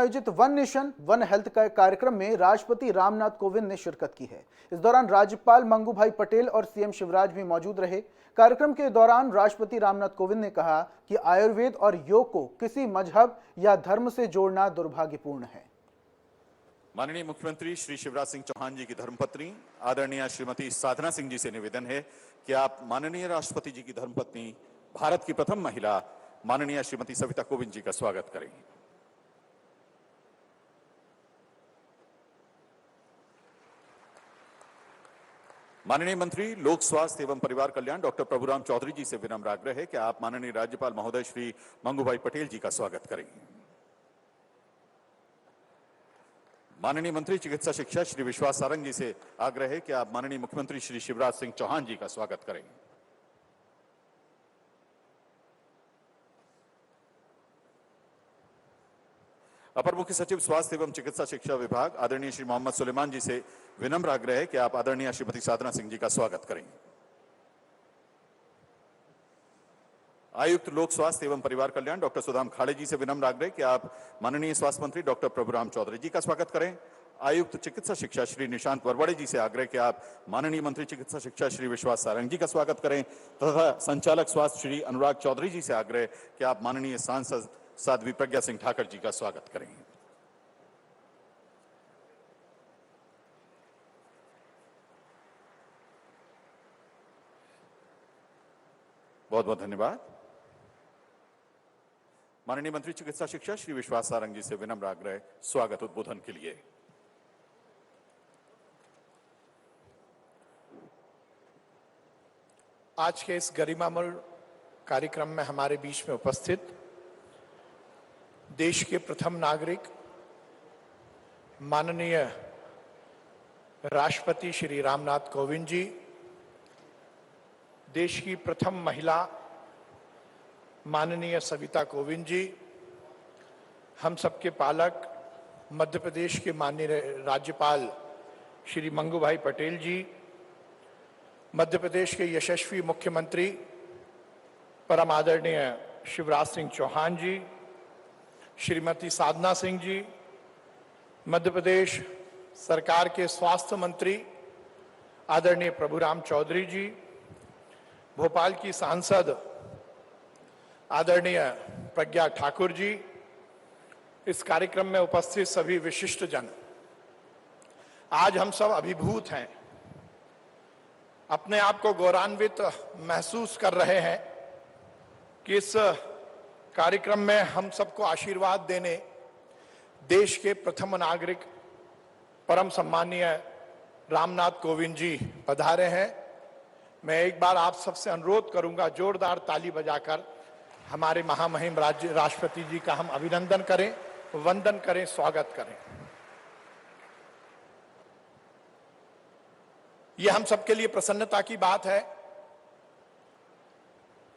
आयोजित one nation one health कार्यक्रम में राष्ट्रपति रामनाथ कोविंद ने शिरकत की है। इस दौरान राज्यपाल मंगू भाई पटेल और सीएम शिवराज भी मौजूद रहे। कार्यक्रम के दौरान राष्ट्रपति रामनाथ कोविंद ने कहा कि आयुर्वेद और योग को किसी मजहब या धर्म से जोड़ना दुर्भाग्यपूर्ण है। माननीय मुख्यमंत्री श्री शिवराज सिंह चौहान जी की धर्मपत्नी आदरणीय श्रीमती साधना सिंह जी से निवेदन है कि आप माननीय राष्ट्रपति जी की धर्मपत्नी, भारत की प्रथम महिला माननीय श्रीमती सविता कोविंद जी का स्वागत करें। माननीय मंत्री लोक स्वास्थ्य एवं परिवार कल्याण डॉक्टर प्रभुराम चौधरी जी से विनम्र आग्रह है कि आप माननीय राज्यपाल महोदय श्री मंगू भाई पटेल जी का स्वागत करें। माननीय मंत्री चिकित्सा शिक्षा श्री विश्वास सारंग जी से आग्रह है कि आप माननीय मुख्यमंत्री श्री शिवराज सिंह चौहान जी का स्वागत करें। अपर मुख्य सचिव स्वास्थ्य एवं चिकित्सा शिक्षा विभाग आदरणीय श्री मोहम्मद सुलेमान जी से विनम्र आग्रह है कि आप आदरणीय श्रीमती साधना सिंह जी का स्वागत करें। आयुक्त लोक स्वास्थ्य एवं परिवार कल्याण डॉक्टर सुदाम खाड़े जी से विनम्र आग्रह कि आप माननीय स्वास्थ्य मंत्री डॉक्टर प्रभुराम चौधरी जी का स्वागत करें। आयुक्त चिकित्सा शिक्षा श्री निशांत वरवड़े जी से आग्रह कि आप माननीय मंत्री चिकित्सा शिक्षा श्री विश्वास सारंग जी का स्वागत करें तथा संचालक स्वास्थ्य श्री अनुराग चौधरी जी से आग्रह कि आप माननीय सांसद साध्वी प्रज्ञा सिंह ठाकर जी का स्वागत करें। बहुत बहुत धन्यवाद। माननीय मंत्री चिकित्सा शिक्षा श्री विश्वास सारंग जी से विनम्र आग्रह स्वागत उद्बोधन के लिए। आज के इस गरिमामय कार्यक्रम में हमारे बीच में उपस्थित देश के प्रथम नागरिक माननीय राष्ट्रपति श्री रामनाथ कोविंद जी, देश की प्रथम महिला माननीय सविता कोविंद जी, हम सबके पालक मध्य प्रदेश के माननीय राज्यपाल श्री मंगू भाई पटेल जी, मध्य प्रदेश के यशस्वी मुख्यमंत्री परम आदरणीय शिवराज सिंह चौहान जी, श्रीमती साधना सिंह जी, मध्य प्रदेश सरकार के स्वास्थ्य मंत्री आदरणीय प्रभुराम चौधरी जी, भोपाल की सांसद आदरणीय प्रज्ञा ठाकुर जी, इस कार्यक्रम में उपस्थित सभी विशिष्ट जन, आज हम सब अभिभूत हैं, अपने आप को गौरवान्वित महसूस कर रहे हैं कि इस कार्यक्रम में हम सबको आशीर्वाद देने देश के प्रथम नागरिक परम सम्मानीय रामनाथ कोविंद जी पधारे हैं। मैं एक बार आप सबसे अनुरोध करूंगा, जोरदार ताली बजाकर हमारे महामहिम राष्ट्रपति जी का हम अभिनंदन करें, वंदन करें, स्वागत करें। यह हम सबके लिए प्रसन्नता की बात है।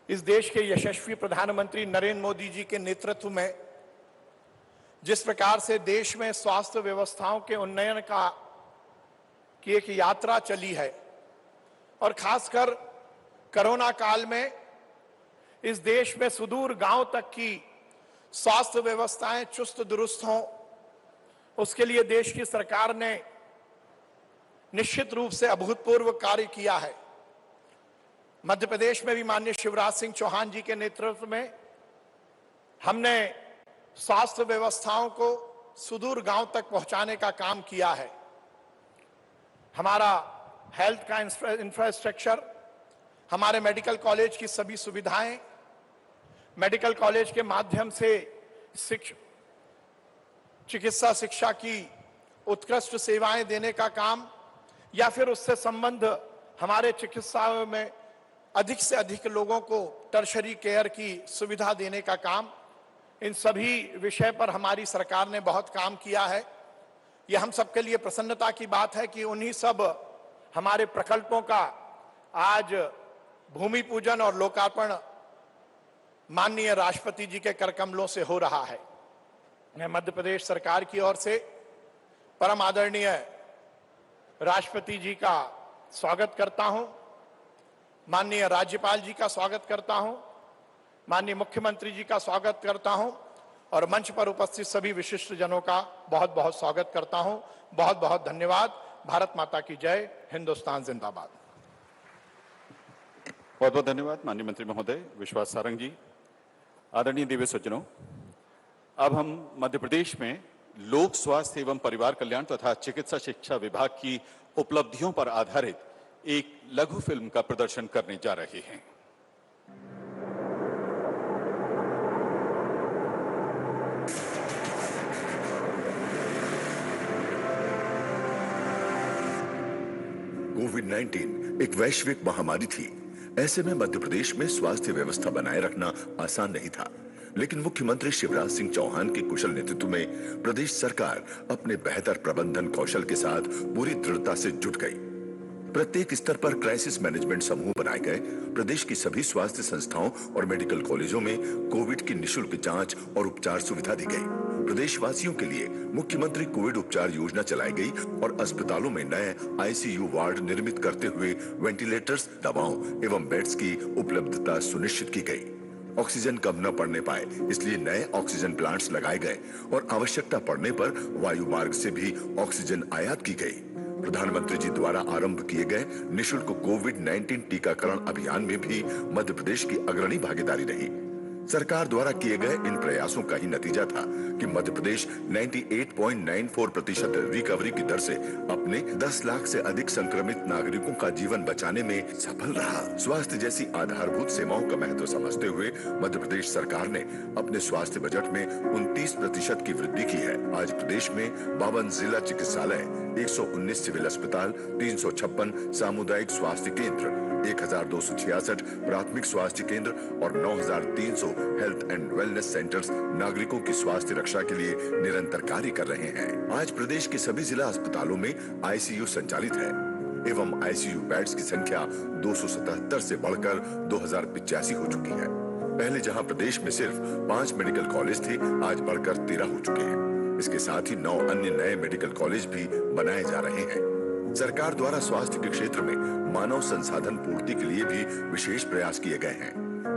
इस देश के यशस्वी प्रधानमंत्री नरेंद्र मोदी जी के नेतृत्व में जिस प्रकार से देश में स्वास्थ्य व्यवस्थाओं के उन्नयन की एक यात्रा चली है और खासकर कोरोना काल में इस देश में सुदूर गांव तक की स्वास्थ्य व्यवस्थाएं चुस्त दुरुस्त हों, उसके लिए देश की सरकार ने निश्चित रूप से अभूतपूर्व कार्य किया है। मध्य प्रदेश में भी माननीय शिवराज सिंह चौहान जी के नेतृत्व में हमने स्वास्थ्य व्यवस्थाओं को सुदूर गांव तक पहुंचाने का काम किया है। हमारा हेल्थ का इंफ्रास्ट्रक्चर, हमारे मेडिकल कॉलेज की सभी सुविधाएं, मेडिकल कॉलेज के माध्यम से चिकित्सा शिक्षा की उत्कृष्ट सेवाएं देने का काम, या फिर उससे संबंध हमारे चिकित्सालयों में अधिक से अधिक लोगों को टर्शरी केयर की सुविधा देने का काम, इन सभी विषय पर हमारी सरकार ने बहुत काम किया है। यह हम सबके लिए प्रसन्नता की बात है कि उन्हीं सब हमारे प्रकल्पों का आज भूमि पूजन और लोकार्पण माननीय राष्ट्रपति जी के करकमलों से हो रहा है। मैं मध्य प्रदेश सरकार की ओर से परम आदरणीय राष्ट्रपति जी का स्वागत करता हूं, माननीय राज्यपाल जी का स्वागत करता हूं, माननीय मुख्यमंत्री जी का स्वागत करता हूं और मंच पर उपस्थित सभी विशिष्ट जनों का बहुत बहुत स्वागत करता हूं। बहुत बहुत धन्यवाद। भारत माता की जय। हिंदुस्तान जिंदाबाद। बहुत बहुत धन्यवाद माननीय मंत्री महोदय विश्वास सारंग जी। आदरणीय दिव्य सज्जनों, अब हम मध्य प्रदेश में लोक स्वास्थ्य एवं परिवार कल्याण तथा चिकित्सा शिक्षा विभाग की उपलब्धियों पर आधारित एक लघु फिल्म का प्रदर्शन करने जा रहे हैं। कोविड-19 एक वैश्विक महामारी थी। ऐसे में मध्य प्रदेश में स्वास्थ्य व्यवस्था बनाए रखना आसान नहीं था, लेकिन मुख्यमंत्री शिवराज सिंह चौहान के कुशल नेतृत्व में प्रदेश सरकार अपने बेहतर प्रबंधन कौशल के साथ पूरी दृढ़ता से जुट गई। प्रत्येक स्तर पर क्राइसिस मैनेजमेंट समूह बनाए गए। प्रदेश की सभी स्वास्थ्य संस्थाओं और मेडिकल कॉलेजों में कोविड की निःशुल्क जांच और उपचार सुविधा दी गई। प्रदेशवासियों के लिए मुख्यमंत्री कोविड उपचार योजना चलाई गई और अस्पतालों में नए आईसीयू वार्ड निर्मित करते हुए वेंटिलेटर्स, दवाओं एवं बेड्स की उपलब्धता सुनिश्चित की गई। ऑक्सीजन कम न पड़ने पाए, इसलिए नए ऑक्सीजन प्लांट्स लगाए गए और आवश्यकता पड़ने पर वायु मार्ग से भी ऑक्सीजन आयात की गई। प्रधानमंत्री जी द्वारा आरंभ किए गए निःशुल्क कोविड-19 टीकाकरण अभियान में भी मध्य प्रदेश की अग्रणी भागीदारी रही। सरकार द्वारा किए गए इन प्रयासों का ही नतीजा था कि मध्य प्रदेश 98.94% रिकवरी की दर से अपने 10 लाख से अधिक संक्रमित नागरिकों का जीवन बचाने में सफल रहा। स्वास्थ्य जैसी आधारभूत सेवाओं का महत्व समझते हुए मध्य प्रदेश सरकार ने अपने स्वास्थ्य बजट में 29% की वृद्धि की है। आज प्रदेश में 52 जिला चिकित्सालय, 119 सिविल अस्पताल, 356 सामुदायिक स्वास्थ्य केंद्र, 1266 प्राथमिक स्वास्थ्य केंद्र और 9300 हेल्थ एंड वेलनेस सेंटर्स नागरिकों की स्वास्थ्य रक्षा के लिए निरंतर कार्य कर रहे हैं। आज प्रदेश के सभी जिला अस्पतालों में आईसीयू संचालित है एवं आईसीयू बेड्स की संख्या 277 से बढ़कर 2085 हो चुकी है। पहले जहां प्रदेश में सिर्फ 5 मेडिकल कॉलेज थे, आज बढ़कर 13 हो चुके हैं। इसके साथ ही 9 अन्य नए मेडिकल कॉलेज भी बनाए जा रहे हैं। सरकार द्वारा स्वास्थ्य के क्षेत्र में मानव संसाधन पूर्ति के लिए भी विशेष प्रयास किए गए हैं,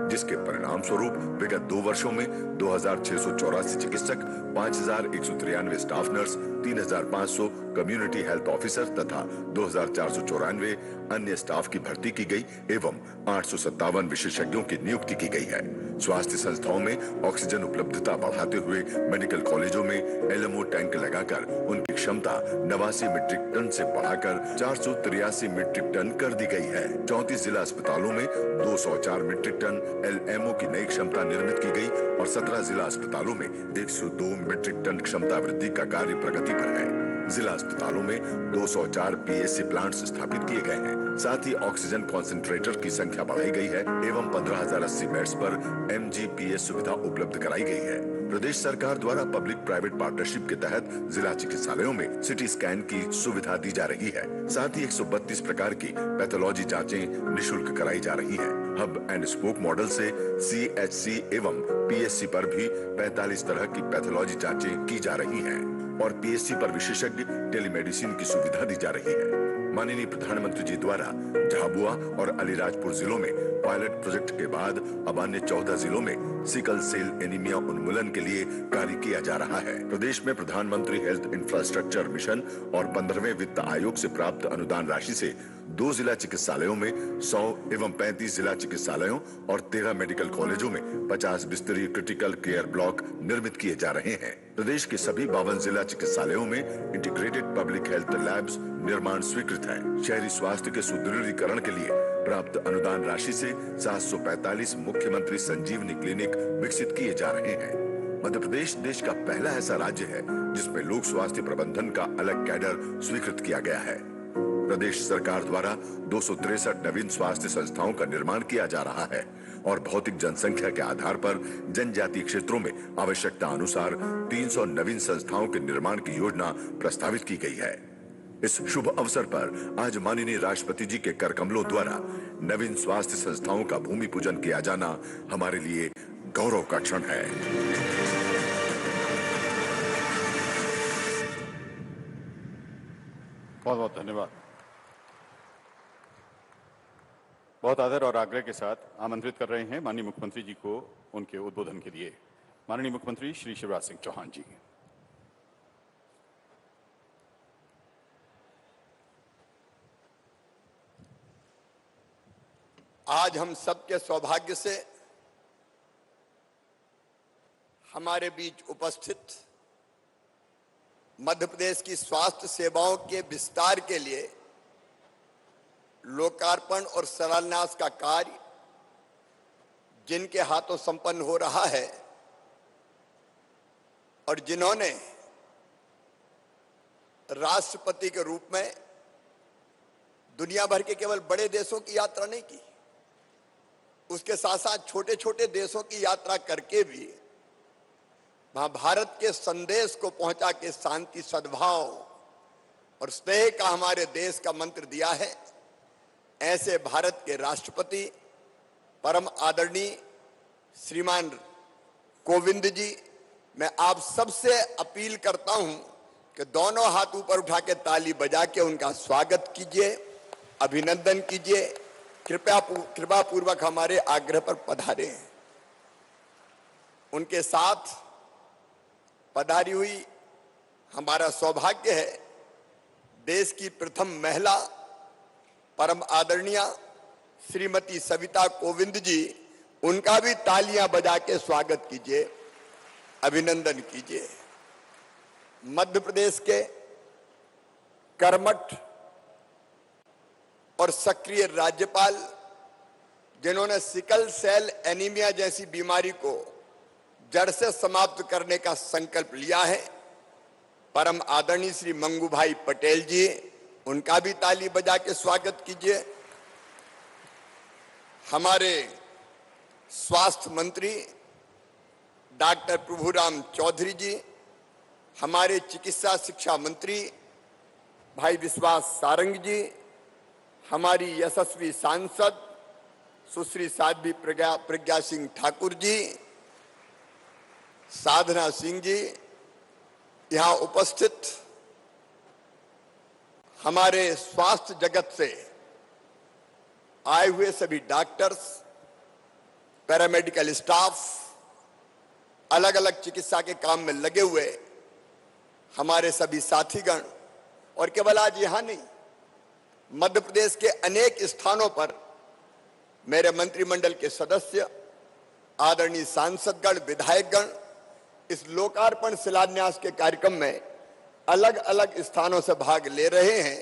जिसके परिणाम स्वरूप विगत 2 वर्षों में 2684 चिकित्सक, 5193 staff nurse, 3500 community health officer तथा 2494 अन्य स्टाफ की भर्ती की गई एवं 857 विशेषज्ञों की नियुक्ति की गई है। स्वास्थ्य संस्थाओं में ऑक्सीजन उपलब्धता बढ़ाते हुए मेडिकल कॉलेजों में एलएमओ टैंक लगाकर उनकी क्षमता 89 मीट्रिक टन से बढ़ाकर 483 मीट्रिक टन कर दी गई है। 34 जिला अस्पतालों में 204 मीट्रिक टन एलएमओ की नई क्षमता निर्मित की गई और 17 जिला अस्पतालों में 102 मीट्रिक टन क्षमता वृद्धि का कार्य प्रगति पर है। जिला अस्पतालों में 204 पीएससी प्लांट्स स्थापित किए गए हैं। साथ ही ऑक्सीजन कॉन्सेंट्रेटर की संख्या बढ़ाई गई है एवं 15,080 बेड्स पर एमजीपीएस सुविधा उपलब्ध कराई गई है। प्रदेश सरकार द्वारा पब्लिक प्राइवेट पार्टनरशिप के तहत जिला चिकित्सालयों में सिटी स्कैन की सुविधा दी जा रही है। साथ ही 132 प्रकार की पैथोलॉजी जांचें निःशुल्क कराई जा रही है। हब एंड स्पोक मॉडल से सीएचसी एवं पीएससी पर भी 45 तरह की पैथोलॉजी जांचें की जा रही हैं और पीएससी पर विशेषज्ञ टेलीमेडिसिन की सुविधा दी जा रही है। माननीय प्रधानमंत्री जी द्वारा झाबुआ और अलीराजपुर जिलों में पायलट प्रोजेक्ट के बाद अब अन्य 14 जिलों में सिकल सेल एनीमिया उन्मूलन के लिए कार्य किया जा रहा है। प्रदेश में प्रधानमंत्री हेल्थ इंफ्रास्ट्रक्चर मिशन और 15वें वित्त आयोग से प्राप्त अनुदान राशि से 2 जिला चिकित्सालयों में 100 एवं 35 जिला चिकित्सालयों और 13 मेडिकल कॉलेजों में 50 बिस्तरीय क्रिटिकल केयर ब्लॉक निर्मित किए जा रहे हैं। प्रदेश के सभी 52 जिला चिकित्सालयों में इंटीग्रेटेड पब्लिक हेल्थ लैब्स निर्माण स्वीकृत है। शहरी स्वास्थ्य के सुदृढ़ीकरण के लिए प्राप्त अनुदान राशि से 745 मुख्यमंत्री संजीवनी क्लिनिक विकसित किए जा रहे हैं। मध्य प्रदेश देश का पहला ऐसा राज्य है जिसमें लोक स्वास्थ्य प्रबंधन का अलग कैडर स्वीकृत किया गया है। प्रदेश सरकार द्वारा 263 नवीन स्वास्थ्य संस्थाओं का निर्माण किया जा रहा है और भौतिक जनसंख्या के आधार पर जनजातीय क्षेत्रों में आवश्यकता अनुसार 300 नवीन संस्थाओं के निर्माण की योजना प्रस्तावित की गई है। इस शुभ अवसर पर आज माननीय राष्ट्रपति जी के कर कमलों द्वारा नवीन स्वास्थ्य संस्थाओं का भूमि पूजन किया जाना हमारे लिए गौरव का क्षण है। बहुत बहुत धन्यवाद। बहुत आदर और आग्रह के साथ आमंत्रित कर रहे हैं माननीय मुख्यमंत्री जी को उनके उद्बोधन के लिए। माननीय मुख्यमंत्री श्री शिवराज सिंह चौहान जी। आज हम सबके सौभाग्य से हमारे बीच उपस्थित मध्य प्रदेश की स्वास्थ्य सेवाओं के विस्तार के लिए लोकार्पण और शिलान्यास का कार्य जिनके हाथों संपन्न हो रहा है और जिन्होंने राष्ट्रपति के रूप में दुनिया भर के केवल बड़े देशों की यात्रा नहीं की, उसके साथ साथ छोटे छोटे देशों की यात्रा करके भी वहां भारत के संदेश को पहुंचा के शांति, सद्भाव और स्नेह का हमारे देश का मंत्र दिया है। ऐसे भारत के राष्ट्रपति परम आदरणीय श्रीमान कोविंद जी, मैं आप सबसे अपील करता हूं कि दोनों हाथ ऊपर उठा के ताली बजा के उनका स्वागत कीजिए, अभिनंदन कीजिए। कृपा पूर्वक हमारे आग्रह पर पधारे। उनके साथ पधारी हुई हमारा सौभाग्य है देश की प्रथम महिला परम आदरणीय श्रीमती सविता कोविंद जी, उनका भी तालियां बजा के स्वागत कीजिए, अभिनंदन कीजिए। मध्य प्रदेश के कर्मठ और सक्रिय राज्यपाल, जिन्होंने सिकल सेल एनीमिया जैसी बीमारी को जड़ से समाप्त करने का संकल्प लिया है, परम आदरणीय श्री मंगू भाई पटेल जी, उनका भी ताली बजा के स्वागत कीजिए। हमारे स्वास्थ्य मंत्री डॉक्टर प्रभुराम चौधरी जी, हमारे चिकित्सा शिक्षा मंत्री भाई विश्वास सारंग जी, हमारी यशस्वी सांसद सुश्री साध्वी प्रज्ञा सिंह ठाकुर जी, साधना सिंह जी, यहां उपस्थित हमारे स्वास्थ्य जगत से आए हुए सभी डॉक्टर्स, पैरामेडिकल स्टाफ, अलग अलग चिकित्सा के काम में लगे हुए हमारे सभी साथीगण, और केवल आज यहां नहीं, मध्य प्रदेश के अनेक स्थानों पर मेरे मंत्रिमंडल के सदस्य, आदरणीय सांसदगण, विधायकगण इस लोकार्पण शिलान्यास के कार्यक्रम में अलग अलग स्थानों से भाग ले रहे हैं।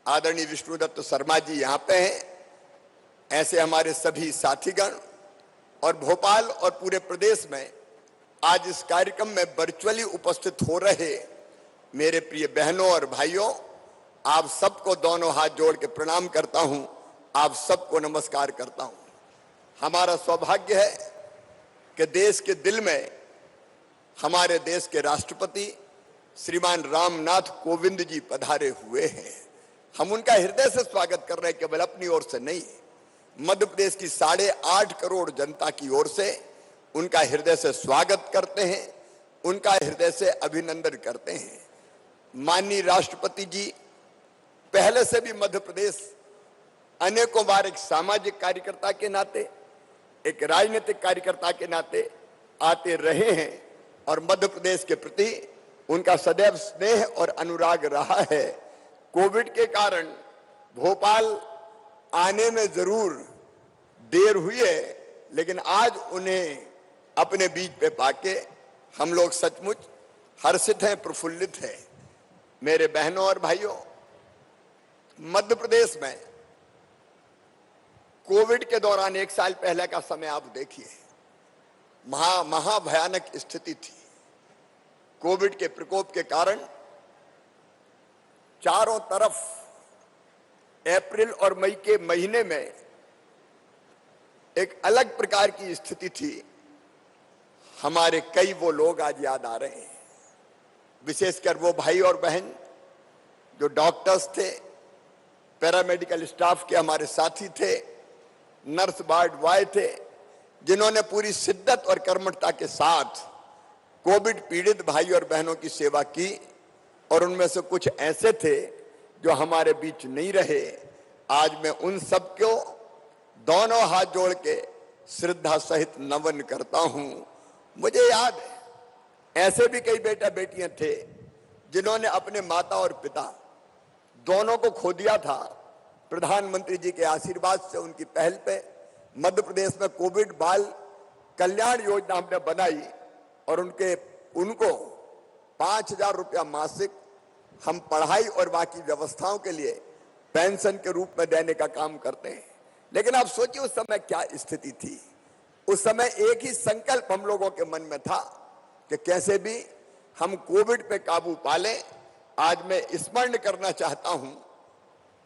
आदरणीय विष्णुदत्त शर्मा जी यहां पे हैं। ऐसे हमारे सभी साथीगण और भोपाल और पूरे प्रदेश में आज इस कार्यक्रम में वर्चुअली उपस्थित हो रहे मेरे प्रिय बहनों और भाइयों, आप सबको दोनों हाथ जोड़ के प्रणाम करता हूं, आप सबको नमस्कार करता हूं। हमारा सौभाग्य है कि देश के दिल में हमारे देश के राष्ट्रपति श्रीमान रामनाथ कोविंद जी पधारे हुए हैं। हम उनका हृदय से स्वागत कर रहे हैं, केवल अपनी ओर से नहीं, मध्य प्रदेश की 8.5 करोड़ जनता की ओर से उनका हृदय से स्वागत करते हैं, उनका हृदय से अभिनंदन करते हैं। माननीय राष्ट्रपति जी पहले से भी मध्य प्रदेश अनेकों बार एक सामाजिक कार्यकर्ता के नाते, एक राजनीतिक कार्यकर्ता के नाते आते रहे हैं और मध्य प्रदेश के प्रति उनका सदैव स्नेह और अनुराग रहा है। कोविड के कारण भोपाल आने में जरूर देर हुई है, लेकिन आज उन्हें अपने बीच पे पाके हम लोग सचमुच हर्षित हैं, प्रफुल्लित हैं। मेरे बहनों और भाइयों, मध्य प्रदेश में कोविड के दौरान 1 साल पहले का समय आप देखिए, महाभयानक स्थिति थी। कोविड के प्रकोप के कारण चारों तरफ अप्रैल और मई के महीने में एक अलग प्रकार की स्थिति थी। हमारे कई वो लोग आज याद आ रहे हैं, विशेषकर वो भाई और बहन जो डॉक्टर्स थे, पैरामेडिकल स्टाफ के हमारे साथी थे, नर्स वार्ड बॉय थे, जिन्होंने पूरी शिद्दत और कर्मठता के साथ कोविड पीड़ित भाई और बहनों की सेवा की। और उनमें से कुछ ऐसे थे जो हमारे बीच नहीं रहे। आज मैं उन सबको दोनों हाथ जोड़ के श्रद्धा सहित नमन करता हूं। मुझे याद है ऐसे भी कई बेटा बेटियां थे जिन्होंने अपने माता और पिता दोनों को खो दिया था। प्रधानमंत्री जी के आशीर्वाद से, उनकी पहल पे मध्य प्रदेश में कोविड बाल कल्याण योजना हमने बनाई और उनको 5,000 रुपया मासिक हम पढ़ाई और बाकी व्यवस्थाओं के लिए पेंशन के रूप में देने का काम करते हैं। लेकिन आप सोचिए उस समय क्या स्थिति थी। उस समय एक ही संकल्प हम लोगों के मन में था कि कैसे भी हम कोविड पे काबू पा लें। आज मैं स्मरण करना चाहता हूं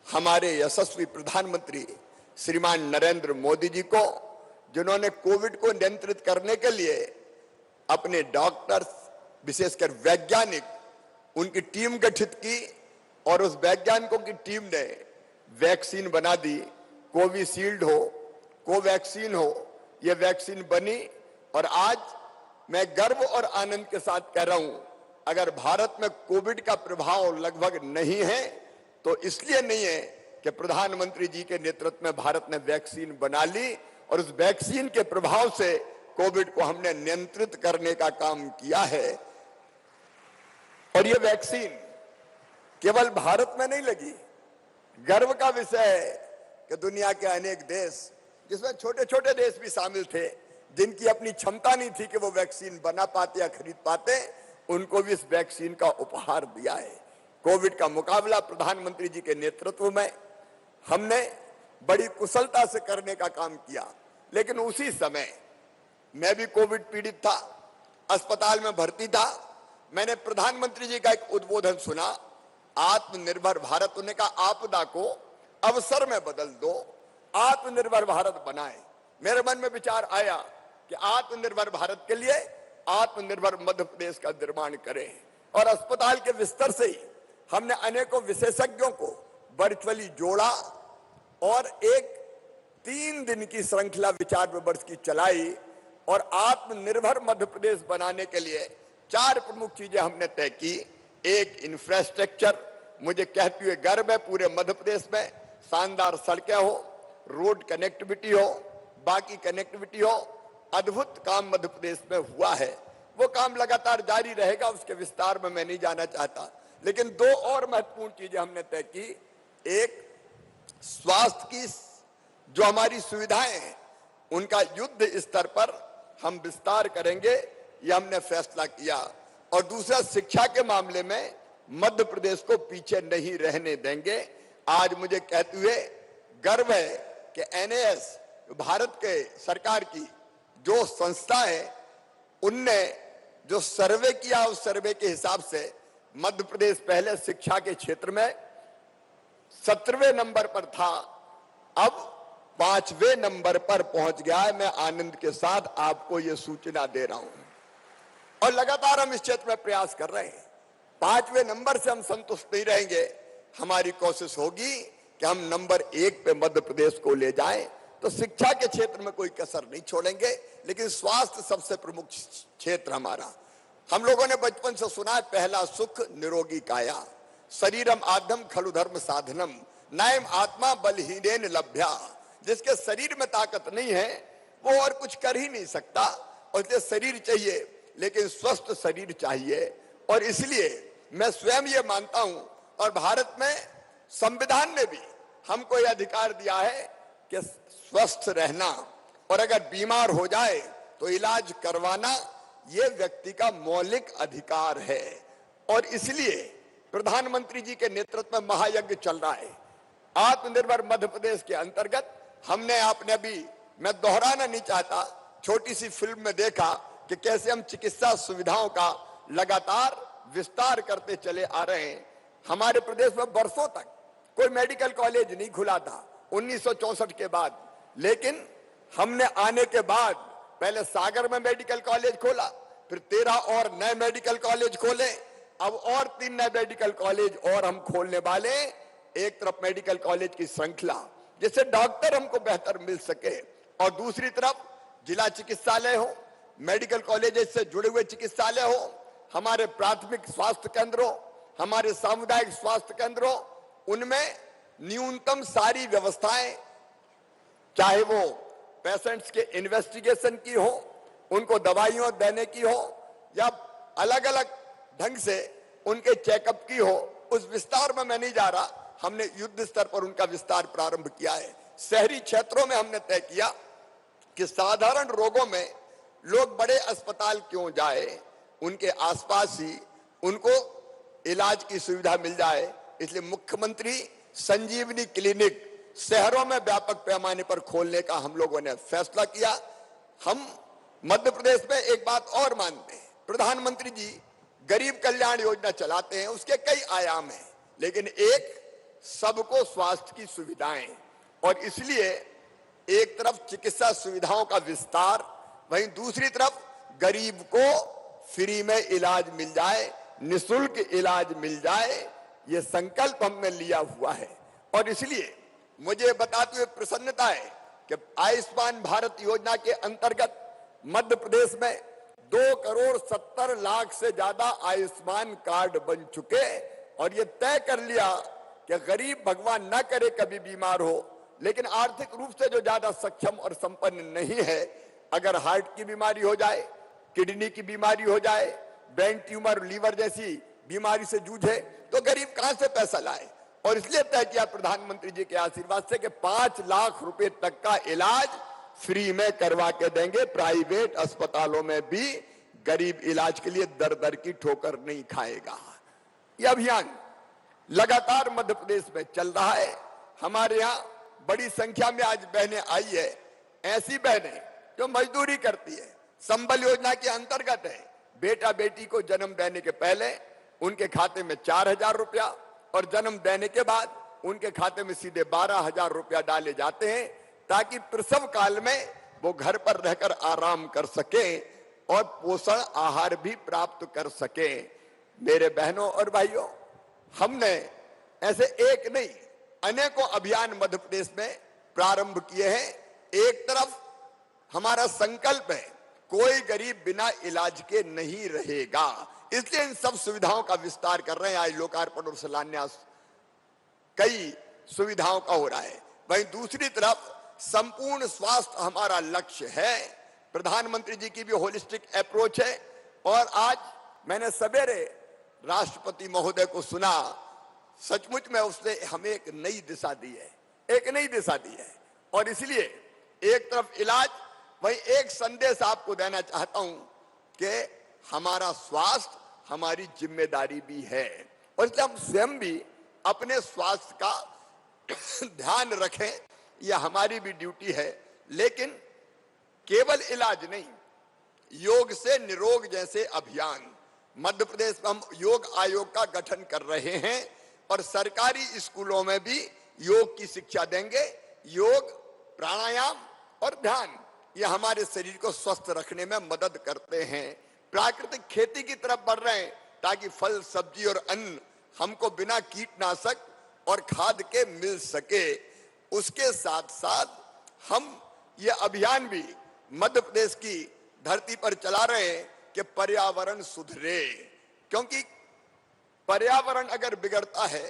हमारे यशस्वी प्रधानमंत्री श्रीमान नरेंद्र मोदी जी को, जिन्होंने कोविड को नियंत्रित करने के लिए अपने डॉक्टर्स, विशेषकर वैज्ञानिक, उनकी टीम गठित की और उस वैज्ञानिकों की टीम ने वैक्सीन बना दी। कोविशील्ड हो, कोवैक्सीन हो, यह वैक्सीन बनी और आज मैं गर्व और आनंद के साथ कह रहा हूं, अगर भारत में कोविड का प्रभाव लगभग नहीं है तो इसलिए नहीं है कि प्रधानमंत्री जी के नेतृत्व में भारत ने वैक्सीन बना ली और उस वैक्सीन के प्रभाव से कोविड को हमने नियंत्रित करने का काम किया है। और यह वैक्सीन केवल भारत में नहीं लगी। गर्व का विषय है कि दुनिया के अनेक देश, जिसमें छोटे छोटे देश भी शामिल थे, जिनकी अपनी क्षमता नहीं थी कि वो वैक्सीन बना पाते या खरीद पाते, उनको भी इस वैक्सीन का उपहार दिया है। कोविड का मुकाबला प्रधानमंत्री जी के नेतृत्व में हमने बड़ी कुशलता से करने का काम किया। लेकिन उसी समय मैं भी कोविड पीड़ित था, अस्पताल में भर्ती था। मैंने प्रधानमंत्री जी का एक उद्बोधन सुना, आत्मनिर्भर भारत। उन्होंने कहा आपदा को अवसर में बदल दो, आत्मनिर्भर भारत बनाएं। मेरे मन में विचार आया कि आत्मनिर्भर भारत के लिए आत्मनिर्भर मध्य प्रदेश का निर्माण करें। और अस्पताल के बिस्तर से ही हमने अनेकों विशेषज्ञों को वर्चुअली जोड़ा और एक 3 दिन की श्रृंखला विचार विमर्श की चलाई और आत्मनिर्भर मध्य प्रदेश बनाने के लिए 4 प्रमुख चीजें हमने तय की। एक, इंफ्रास्ट्रक्चर। मुझे कहते हुए गर्व है पूरे मध्य प्रदेश में शानदार सड़कें हो, रोड कनेक्टिविटी हो, बाकी कनेक्टिविटी हो। अद्भुत काम मध्य प्रदेश में हुआ है, वो काम लगातार जारी रहेगा, उसके विस्तार में मैं नहीं जाना चाहता। लेकिन 2 और महत्वपूर्ण चीजें हमने तय की। एक, स्वास्थ्य की जो हमारी सुविधाएं हैं उनका युद्ध स्तर पर हम विस्तार करेंगे, यह हमने फैसला किया। और दूसरा, शिक्षा के मामले में मध्य प्रदेश को पीछे नहीं रहने देंगे। आज मुझे कहते हुए गर्व है कि NAS भारत के सरकार की जो संस्था है, उनने जो सर्वे किया, उस सर्वे के हिसाब से मध्य प्रदेश पहले शिक्षा के क्षेत्र में 17वें नंबर पर था, अब 5वें नंबर पर पहुंच गया है। मैं आनंद के साथ आपको यह सूचना दे रहा हूं और लगातार हम इस क्षेत्र में प्रयास कर रहे हैं। 5वें नंबर से हम संतुष्ट नहीं रहेंगे। हमारी कोशिश होगी कि हम नंबर 1 पे मध्य प्रदेश को ले जाएं। तो शिक्षा के क्षेत्र में कोई कसर नहीं छोड़ेंगे, लेकिन स्वास्थ्य सबसे प्रमुख क्षेत्र हमारा। हम लोगों ने बचपन से सुना है, पहला सुख निरोगी काया, शरीरम आद्यम खलु धर्म साधनम, नायम आत्मा बलहीनेन लभ्या। जिसके शरीर में ताकत नहीं है वो और कुछ कर ही नहीं सकता, और इसलिए शरीर चाहिए, लेकिन स्वस्थ शरीर चाहिए। और इसलिए मैं स्वयं ये मानता हूं, और भारत में संविधान ने भी हमको यह अधिकार दिया है कि स्वस्थ रहना और अगर बीमार हो जाए तो इलाज करवाना यह व्यक्ति का मौलिक अधिकार है। और इसलिए प्रधानमंत्री जी के नेतृत्व में महायज्ञ चल रहा है। आत्मनिर्भर मध्य प्रदेश के अंतर्गत हमने, आपने भी, मैं दोहराना नहीं चाहता, छोटी सी फिल्म में देखा कि कैसे हम चिकित्सा सुविधाओं का लगातार विस्तार करते चले आ रहे हैं। हमारे प्रदेश में वर्षों तक कोई मेडिकल कॉलेज नहीं खुला था 1964 के बाद, लेकिन हमने आने के बाद पहले सागर में मेडिकल कॉलेज खोला, फिर 13 और नए मेडिकल कॉलेज खोले, अब और 3 नए मेडिकल कॉलेज और हम खोलने वाले। एक तरफ मेडिकल कॉलेज की श्रृंखला जिससे डॉक्टर हमको बेहतर मिल सके, और दूसरी तरफ जिला चिकित्सालय हो, मेडिकल कॉलेज से जुड़े हुए चिकित्सालय हो, हमारे प्राथमिक स्वास्थ्य केंद्र हो, हमारे सामुदायिक स्वास्थ्य केंद्र हो, उनमें न्यूनतम सारी व्यवस्थाएं, चाहे वो पेशेंट्स के इन्वेस्टिगेशन की हो, उनको दवाइयों देने की हो या अलग अलग ढंग से उनके चेकअप की हो, उस विस्तार में मैं नहीं जा रहा। हमने युद्ध स्तर पर उनका विस्तार प्रारंभ किया है। शहरी क्षेत्रों में हमने तय किया कि साधारण रोगों में लोग बड़े अस्पताल क्यों जाए, उनके आसपास ही उनको इलाज की सुविधा मिल जाए। इसलिए मुख्यमंत्री संजीवनी क्लिनिक शहरों में व्यापक पैमाने पर खोलने का हम लोगों ने फैसला किया। हम मध्य प्रदेश में एक बात और मानते हैं, प्रधानमंत्री जी गरीब कल्याण योजना चलाते हैं, उसके कई आयाम हैं, लेकिन एक सबको स्वास्थ्य की सुविधाएं, और इसलिए एक तरफ चिकित्सा सुविधाओं का विस्तार, वहीं दूसरी तरफ गरीब को फ्री में इलाज मिल जाए, निःशुल्क इलाज मिल जाए, ये संकल्प हमने लिया हुआ है। और इसलिए मुझे बताते हुए प्रसन्नता है कि आयुष्मान भारत योजना के अंतर्गत मध्य प्रदेश में 2,70,00,000 से ज्यादा आयुष्मान कार्ड बन चुके, और ये तय कर लिया कि गरीब भगवान न करे कभी बीमार हो, लेकिन आर्थिक रूप से जो ज्यादा सक्षम और संपन्न नहीं है, अगर हार्ट की बीमारी हो जाए, किडनी की बीमारी हो जाए, ब्रेन ट्यूमर, लीवर जैसी बीमारी से जूझे, तो गरीब कहां से पैसा लाए। और इसलिए तय किया प्रधानमंत्री जी के आशीर्वाद से कि 5 लाख रुपए तक का इलाज फ्री में करवा के देंगे। प्राइवेट अस्पतालों में भी गरीब इलाज के लिए दर दर की ठोकर नहीं खाएगा। यह अभियान लगातार मध्य प्रदेश में चल रहा है। हमारे यहाँ बड़ी संख्या में आज बहनें आई है, ऐसी बहनें जो मजदूरी करती है, संबल योजना के अंतर्गत है। बेटा बेटी को जन्म देने के पहले उनके खाते में 4,000 रुपया, और जन्म देने के बाद उनके खाते में सीधे 12,000 रुपया डाले जाते हैं, ताकि प्रसव काल में वो घर पर रहकर आराम कर सके और पोषण आहार भी प्राप्त कर सके। मेरे बहनों और भाइयों, हमने ऐसे एक नहीं अनेकों अभियान मध्य प्रदेश में प्रारंभ किए हैं। एक तरफ हमारा संकल्प है कोई गरीब बिना इलाज के नहीं रहेगा, इसलिए इन सब सुविधाओं का विस्तार कर रहे हैं। आज लोकार्पण और शिलान्यास कई सुविधाओं का हो रहा है। वहीं दूसरी तरफ संपूर्ण स्वास्थ्य हमारा लक्ष्य है। प्रधानमंत्री जी की भी होलिस्टिक अप्रोच है, और आज मैंने सवेरे राष्ट्रपति महोदय को सुना, सचमुच में उसने हमें एक नई दिशा दी है, एक नई दिशा दी है। और इसलिए एक तरफ इलाज, वहीं एक संदेश आपको देना चाहता हूं कि हमारा स्वास्थ्य हमारी जिम्मेदारी भी है, और इसलिए हम स्वयं भी अपने स्वास्थ्य का ध्यान रखें, यह हमारी भी ड्यूटी है। लेकिन केवल इलाज नहीं, योग से निरोग जैसे अभियान, मध्य प्रदेश में हम योग आयोग का गठन कर रहे हैं, और सरकारी स्कूलों में भी योग की शिक्षा देंगे। योग, प्राणायाम और ध्यान, ये हमारे शरीर को स्वस्थ रखने में मदद करते हैं। प्राकृतिक खेती की तरफ बढ़ रहे हैं, ताकि फल, सब्जी और अन्न हमको बिना कीटनाशक और खाद के मिल सके। उसके साथ साथ हम ये अभियान भी मध्य प्रदेश की धरती पर चला रहे हैं कि पर्यावरण सुधरे, क्योंकि पर्यावरण अगर बिगड़ता है,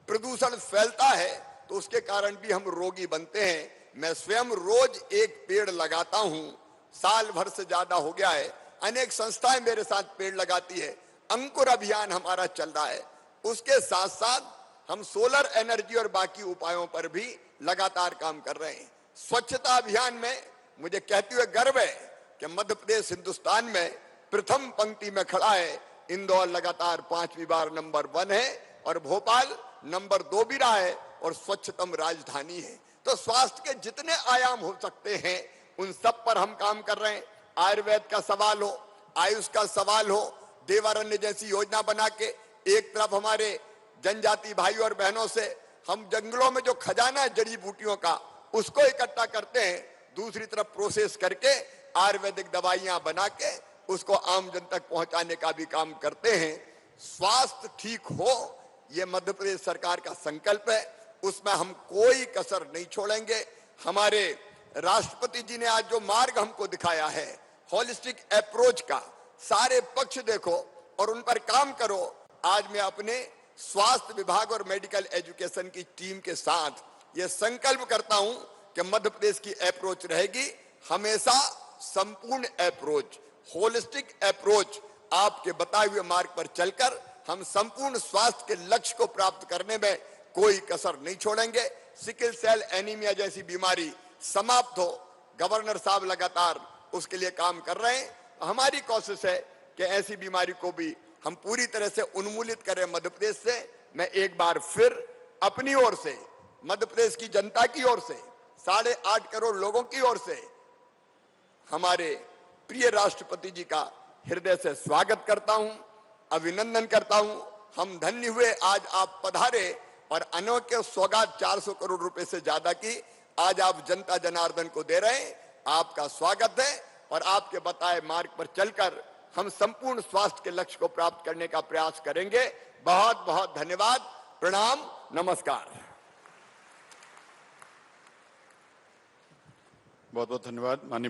प्रदूषण फैलता है, तो उसके कारण भी हम रोगी बनते हैं। मैं स्वयं रोज एक पेड़ लगाता हूं, साल भर से ज्यादा हो गया है। अनेक संस्थाएं मेरे साथ पेड़ लगाती है। अंकुर अभियान हमारा चल रहा है। उसके साथ साथ हम सोलर एनर्जी और बाकी उपायों पर भी लगातार काम कर रहे हैं। स्वच्छता अभियान में मुझे कहते हुए गर्व है कि मध्य प्रदेश हिंदुस्तान में प्रथम पंक्ति में खड़ा है। इंदौर लगातार 5वीं बार नंबर 1 है, और भोपाल नंबर 2 भी रहा है, और स्वच्छतम राजधानी है। तो स्वास्थ्य के जितने आयाम हो सकते हैं, उन सब पर हम काम कर रहे हैं। आयुर्वेद का सवाल हो, आयुष का सवाल हो, देवारण्य जैसी योजना बना के एक तरफ हमारे जनजाति भाई और बहनों से हम जंगलों में जो खजाना है जड़ी बूटियों का, उसको इकट्ठा करते हैं, दूसरी तरफ प्रोसेस करके आयुर्वेदिक दवाइयां बना के उसको आम जन तक पहुंचाने का भी काम करते हैं। स्वास्थ्य ठीक हो, ये मध्य प्रदेश सरकार का संकल्प है, उसमें हम कोई कसर नहीं छोड़ेंगे। हमारे राष्ट्रपति जी ने आज जो मार्ग हमको दिखाया है, होलिस्टिक अप्रोच का, सारे पक्ष देखो और उन पर काम करो। आज मैं अपने स्वास्थ्य विभाग और मेडिकल एजुकेशन की टीम के साथ ये संकल्प करता हूं कि मध्य प्रदेश की अप्रोच रहेगी हमेशा संपूर्ण अप्रोच, होलिस्टिक अप्रोच, आपके बताए हुए मार्ग पर चलकर हम संपूर्ण स्वास्थ्य के लक्ष्य को प्राप्त करने में कोई कसर नहीं छोड़ेंगे। सिकल सेल एनीमिया जैसी बीमारी समाप्त हो, गवर्नर साहब लगातार उसके लिए काम कर रहे हैं। हमारी कोशिश है कि ऐसी बीमारी को भी हम पूरी तरह से उन्मूलित करें मध्य प्रदेश से। मैं एक बार फिर अपनी ओर से, मध्य प्रदेश की जनता की ओर से, 8.5 करोड़ लोगों की ओर से हमारे प्रिय राष्ट्रपति जी का हृदय से स्वागत करता हूं, अभिनंदन करता हूं। हम धन्य हुए आज आप पधारे और अनोखे सौगात 400 करोड़ रुपए से ज्यादा की आज आप जनता जनार्दन को दे रहे हैं। आपका स्वागत है और आपके बताए मार्ग पर चलकर हम संपूर्ण स्वास्थ्य के लक्ष्य को प्राप्त करने का प्रयास करेंगे। बहुत बहुत धन्यवाद, प्रणाम, नमस्कार। बहुत बहुत धन्यवाद माननीय